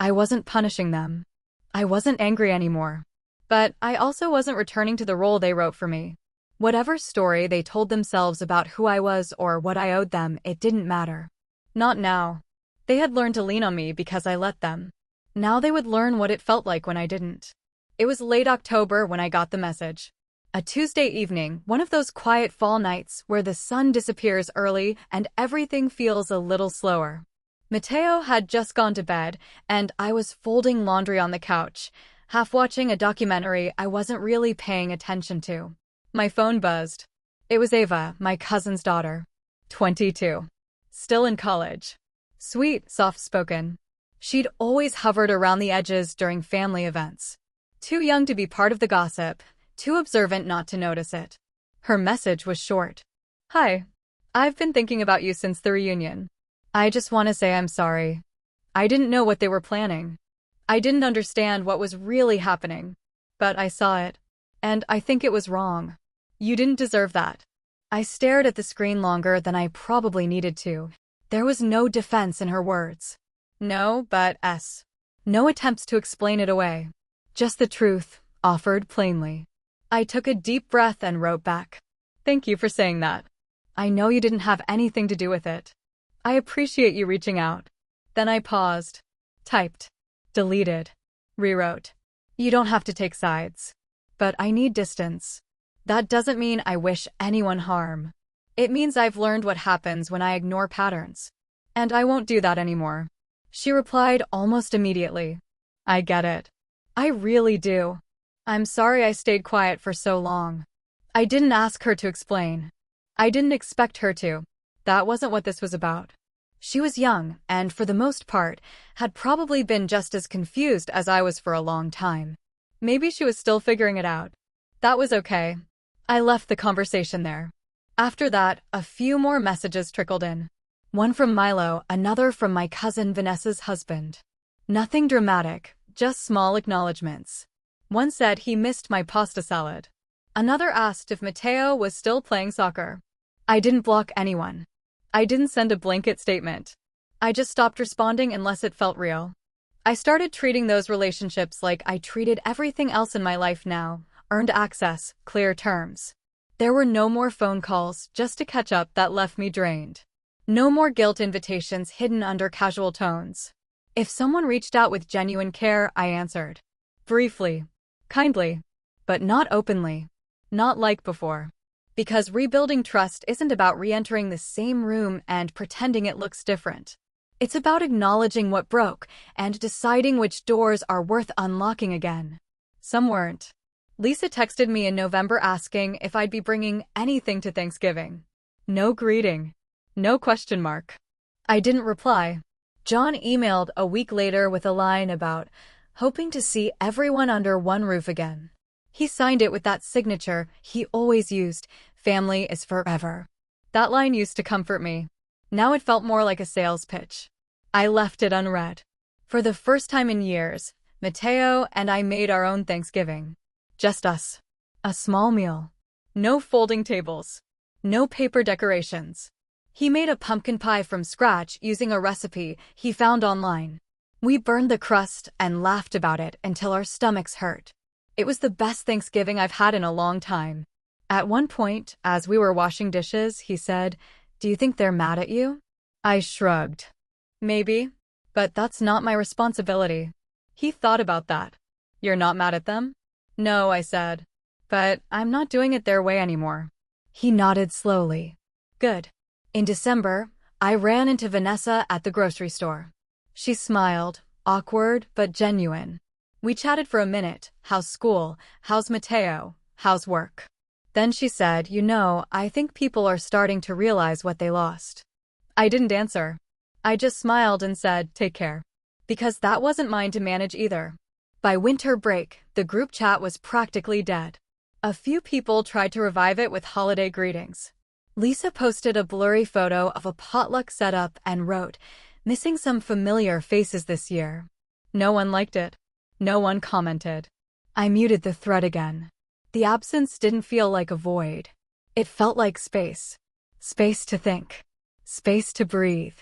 I wasn't punishing them. I wasn't angry anymore. But I also wasn't returning to the role they wrote for me. Whatever story they told themselves about who I was or what I owed them, it didn't matter. Not now. They had learned to lean on me because I let them. Now they would learn what it felt like when I didn't. It was late October when I got the message. A Tuesday evening, one of those quiet fall nights where the sun disappears early and everything feels a little slower. Mateo had just gone to bed, and I was folding laundry on the couch, half watching a documentary I wasn't really paying attention to. My phone buzzed. It was Ava, my cousin's daughter. 22. Still in college. Sweet, soft-spoken. She'd always hovered around the edges during family events. Too young to be part of the gossip, too observant not to notice it. Her message was short. "Hi. I've been thinking about you since the reunion. I just want to say I'm sorry. I didn't know what they were planning. I didn't understand what was really happening. But I saw it. And I think it was wrong. You didn't deserve that." I stared at the screen longer than I probably needed to. There was no defense in her words. "No, but No attempts to explain it away. Just the truth, offered plainly. I took a deep breath and wrote back. Thank you for saying that. I know you didn't have anything to do with it. I appreciate you reaching out. Then I paused. Typed. Deleted. Rewrote. You don't have to take sides. But I need distance. That doesn't mean I wish anyone harm. It means I've learned what happens when I ignore patterns. And I won't do that anymore. She replied almost immediately. I get it. I really do. I'm sorry I stayed quiet for so long. I didn't ask her to explain. I didn't expect her to. That wasn't what this was about. She was young, and for the most part, had probably been just as confused as I was for a long time. Maybe she was still figuring it out. That was okay. I left the conversation there. After that, a few more messages trickled in. One from Milo, another from my cousin Vanessa's husband. Nothing dramatic, just small acknowledgements. One said he missed my pasta salad. Another asked if Matteo was still playing soccer. I didn't block anyone. I didn't send a blanket statement. I just stopped responding unless it felt real. I started treating those relationships like I treated everything else in my life now. Earned access, clear terms. There were no more phone calls just to catch up that left me drained. No more guilt invitations hidden under casual tones. If someone reached out with genuine care, I answered. Briefly. Kindly. But not openly. Not like before. Because rebuilding trust isn't about re-entering the same room and pretending it looks different. It's about acknowledging what broke and deciding which doors are worth unlocking again. Some weren't. Lisa texted me in November asking if I'd be bringing anything to Thanksgiving. No greeting. No question mark. I didn't reply. John emailed a week later with a line about hoping to see everyone under one roof again. He signed it with that signature he always used, family is forever. That line used to comfort me. Now it felt more like a sales pitch. I left it unread. For the first time in years, Matteo and I made our own Thanksgiving. Just us. A small meal. No folding tables. No paper decorations. He made a pumpkin pie from scratch using a recipe he found online. We burned the crust and laughed about it until our stomachs hurt. It was the best Thanksgiving I've had in a long time. At one point, as we were washing dishes, he said, "Do you think they're mad at you?" I shrugged. Maybe, but that's not my responsibility. He thought about that. You're not mad at them? No, I said. But I'm not doing it their way anymore. He nodded slowly. Good. In December, I ran into Vanessa at the grocery store. She smiled, awkward but genuine. We chatted for a minute. How's school? How's Matteo? How's work? Then she said, I think people are starting to realize what they lost. I didn't answer. I just smiled and said, take care. Because that wasn't mine to manage either. By winter break, the group chat was practically dead. A few people tried to revive it with holiday greetings. Lisa posted a blurry photo of a potluck setup and wrote, missing some familiar faces this year. No one liked it. No one commented. I muted the thread again. The absence didn't feel like a void. It felt like space. Space to think. Space to breathe.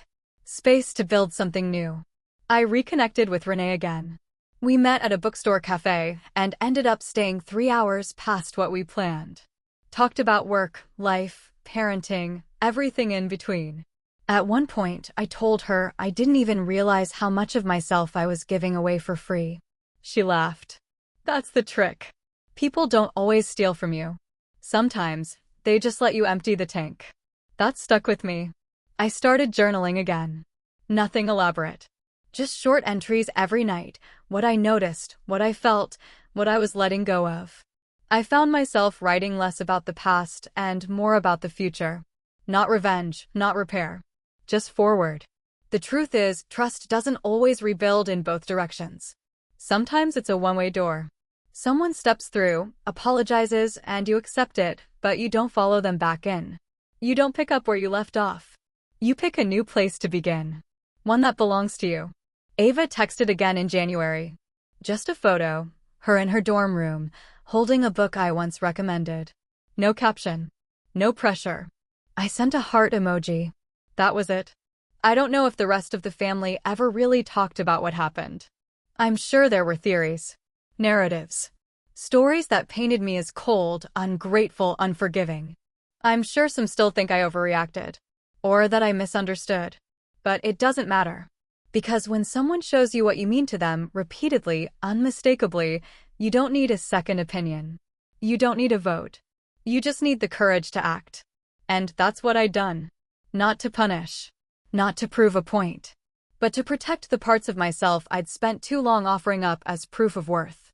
Space to build something new. I reconnected with Renee again. We met at a bookstore cafe and ended up staying 3 hours past what we planned. Talked about work, life, parenting, everything in between. At one point, I told her I didn't even realize how much of myself I was giving away for free. She laughed. That's the trick. People don't always steal from you. Sometimes, they just let you empty the tank. That stuck with me. I started journaling again. Nothing elaborate. Just short entries every night, what I noticed, what I felt, what I was letting go of. I found myself writing less about the past and more about the future. Not revenge, not repair. Just forward. The truth is, trust doesn't always rebuild in both directions. Sometimes it's a one-way door. Someone steps through, apologizes, and you accept it, but you don't follow them back in. You don't pick up where you left off. You pick a new place to begin. One that belongs to you. Ava texted again in January. Just a photo, her in her dorm room, holding a book I once recommended. No caption. No pressure. I sent a heart emoji. That was it. I don't know if the rest of the family ever really talked about what happened. I'm sure there were theories, narratives, stories that painted me as cold, ungrateful, unforgiving. I'm sure some still think I overreacted, or that I misunderstood. But it doesn't matter. Because when someone shows you what you mean to them repeatedly, unmistakably, you don't need a second opinion. You don't need a vote. You just need the courage to act. And that's what I'd done. Not to punish. Not to prove a point. But to protect the parts of myself I'd spent too long offering up as proof of worth.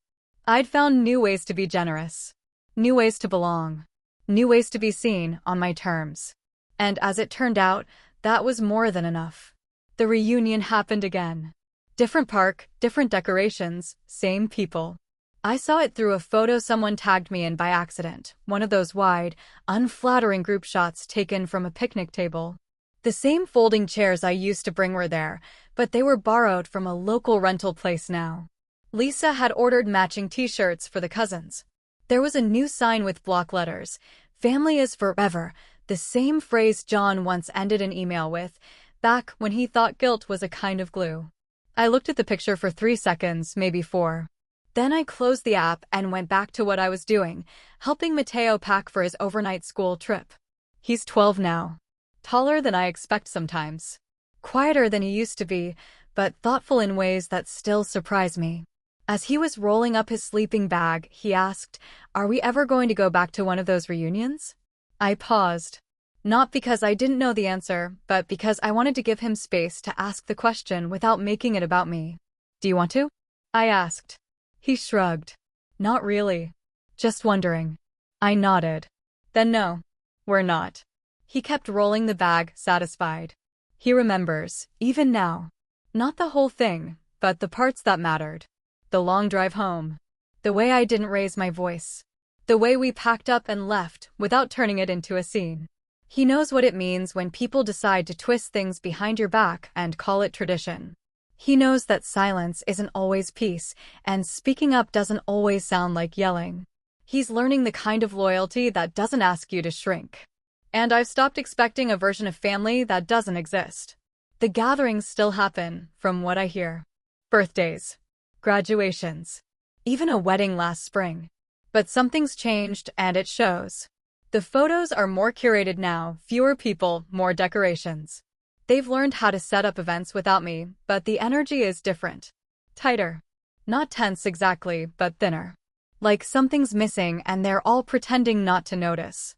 I'd found new ways to be generous. New ways to belong. New ways to be seen on my terms. And as it turned out, that was more than enough. The reunion happened again. Different park, different decorations, same people. I saw it through a photo someone tagged me in by accident, one of those wide, unflattering group shots taken from a picnic table. The same folding chairs I used to bring were there, but they were borrowed from a local rental place now. Lisa had ordered matching t-shirts for the cousins. There was a new sign with block letters, "Family is forever," the same phrase John once ended an email with, back when he thought guilt was a kind of glue. I looked at the picture for 3 seconds, maybe 4. Then I closed the app and went back to what I was doing, helping Mateo pack for his overnight school trip. He's 12 now. Taller than I expect sometimes. Quieter than he used to be, but thoughtful in ways that still surprise me. As he was rolling up his sleeping bag, he asked, "Are we ever going to go back to one of those reunions?" I paused. Not because I didn't know the answer, but because I wanted to give him space to ask the question without making it about me. "Do you want to?" I asked. He shrugged. "Not really. Just wondering." I nodded. "Then no, we're not." He kept rolling the bag, satisfied. He remembers, even now. Not the whole thing, but the parts that mattered. The long drive home. The way I didn't raise my voice. The way we packed up and left without turning it into a scene. He knows what it means when people decide to twist things behind your back and call it tradition. He knows that silence isn't always peace, and speaking up doesn't always sound like yelling. He's learning the kind of loyalty that doesn't ask you to shrink. And I've stopped expecting a version of family that doesn't exist. The gatherings still happen, from what I hear. Birthdays. Graduations. Even a wedding last spring. But something's changed, and it shows. The photos are more curated now, fewer people, more decorations. They've learned how to set up events without me, but the energy is different. Tighter. Not tense exactly, but thinner. Like something's missing and they're all pretending not to notice.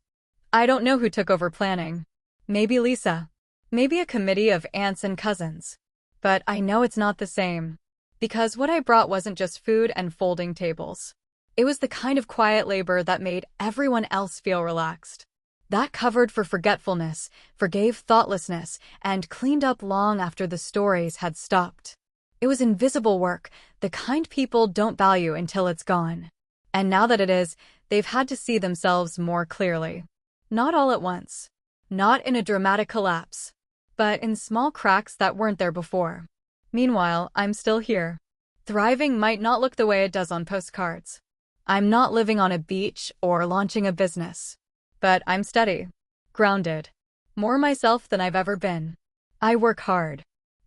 I don't know who took over planning. Maybe Lisa. Maybe a committee of aunts and cousins. But I know it's not the same. Because what I brought wasn't just food and folding tables. It was the kind of quiet labor that made everyone else feel relaxed. That covered for forgetfulness, forgave thoughtlessness, and cleaned up long after the stories had stopped. It was invisible work, the kind people don't value until it's gone. And now that it is, they've had to see themselves more clearly. Not all at once. Not in a dramatic collapse. But in small cracks that weren't there before. Meanwhile, I'm still here. Thriving might not look the way it does on postcards. I'm not living on a beach or launching a business. But I'm steady. Grounded. More myself than I've ever been. I work hard.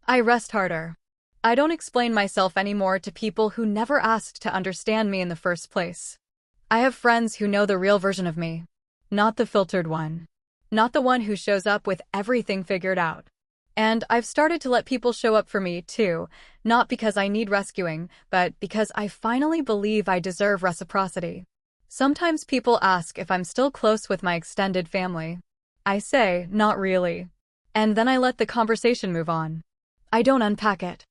I rest harder. I don't explain myself anymore to people who never asked to understand me in the first place. I have friends who know the real version of me. Not the filtered one. Not the one who shows up with everything figured out. And I've started to let people show up for me, too, not because I need rescuing, but because I finally believe I deserve reciprocity. Sometimes people ask if I'm still close with my extended family. I say, not really. And then I let the conversation move on. I don't unpack it.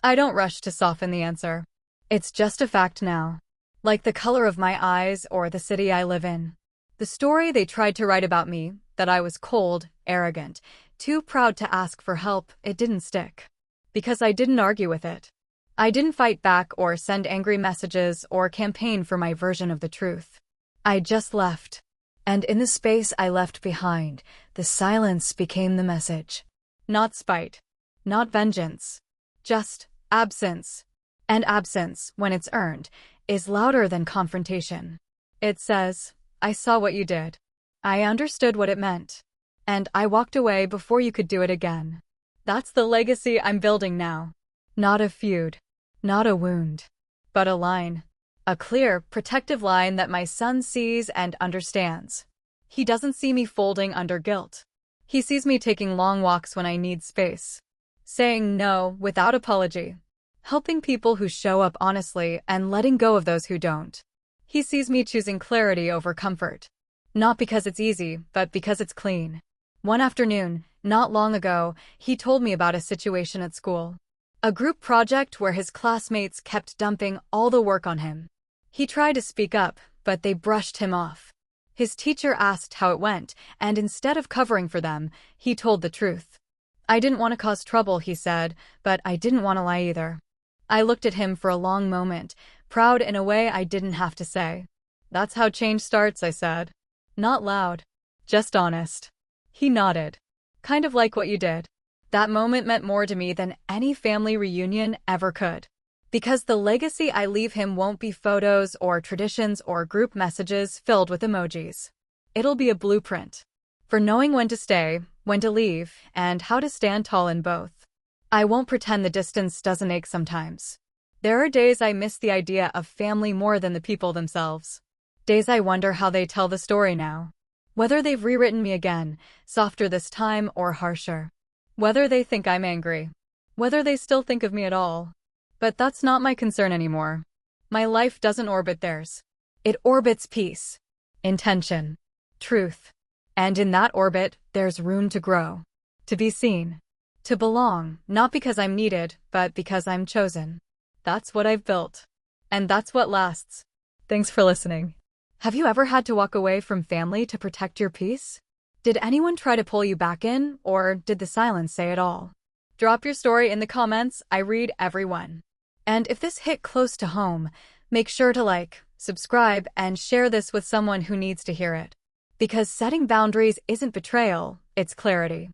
I don't rush to soften the answer. It's just a fact now. Like the color of my eyes or the city I live in. The story they tried to write about me, that I was cold, arrogant, too proud to ask for help, it didn't stick. Because I didn't argue with it. I didn't fight back or send angry messages or campaign for my version of the truth. I just left. And in the space I left behind, the silence became the message. Not spite. Not vengeance. Just absence. And absence, when it's earned, is louder than confrontation. It says, I saw what you did. I understood what it meant. And I walked away before you could do it again. That's the legacy I'm building now. Not a feud. Not a wound, but a line. A clear, protective line that my son sees and understands. He doesn't see me folding under guilt. He sees me taking long walks when I need space. Saying no without apology. Helping people who show up honestly and letting go of those who don't. He sees me choosing clarity over comfort. Not because it's easy, but because it's clean. One afternoon, not long ago, he told me about a situation at school. A group project where his classmates kept dumping all the work on him. He tried to speak up, but they brushed him off. His teacher asked how it went, and instead of covering for them, he told the truth. I didn't want to cause trouble, he said, but I didn't want to lie either. I looked at him for a long moment, proud in a way I didn't have to say. That's how change starts, I said. Not loud, just honest. He nodded. Kind of like what you did. That moment meant more to me than any family reunion ever could. Because the legacy I leave him won't be photos or traditions or group messages filled with emojis. It'll be a blueprint for knowing when to stay, when to leave, and how to stand tall in both. I won't pretend the distance doesn't ache sometimes. There are days I miss the idea of family more than the people themselves. Days I wonder how they tell the story now. Whether they've rewritten me again, softer this time or harsher. Whether they think I'm angry. Whether they still think of me at all. But that's not my concern anymore. My life doesn't orbit theirs. It orbits peace, intention, truth. And in that orbit, there's room to grow. To be seen. To belong, not because I'm needed, but because I'm chosen. That's what I've built. And that's what lasts. Thanks for listening. Have you ever had to walk away from family to protect your peace? Did anyone try to pull you back in, or did the silence say it all? Drop your story in the comments. I read every one. And if this hit close to home, make sure to like, subscribe, and share this with someone who needs to hear it. Because setting boundaries isn't betrayal, it's clarity.